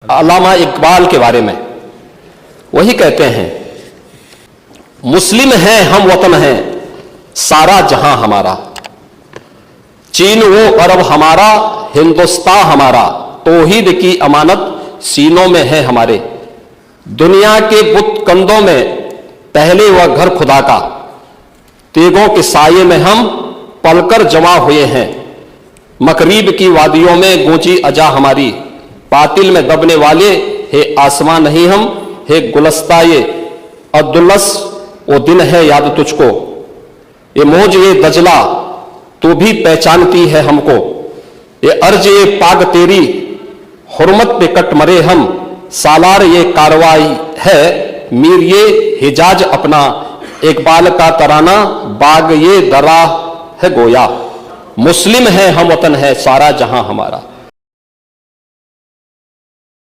अल्लामा इकबाल के बारे में वही कहते हैं, मुस्लिम हैं हम, वतन है सारा जहां हमारा, चीन वो अरब हमारा, हिंदुस्तान हमारा, तौहीद की अमानत सीनों में है हमारे। दुनिया के बुत कंदों में पहले वह घर खुदा का, तेगों के साये में हम पलकर जमा हुए हैं। मकरीब की वादियों में गूंजी अजा हमारी, बातिल में दबने वाले हे आसमां नहीं हम, हे गुलस्ताए अब्दुल्लस वो दिन है याद तुझको, ये मौज ये दजला तू भी पहचानती है हमको, ये अर्ज ये पाग तेरी हुर्मत पे कट मरे हम, सालार ये कार्रवाई है मीर ये हिजाज अपना, इकबाल का तराना बाग ये दरा है गोया। मुस्लिम है हम, वतन है सारा जहां हमारा।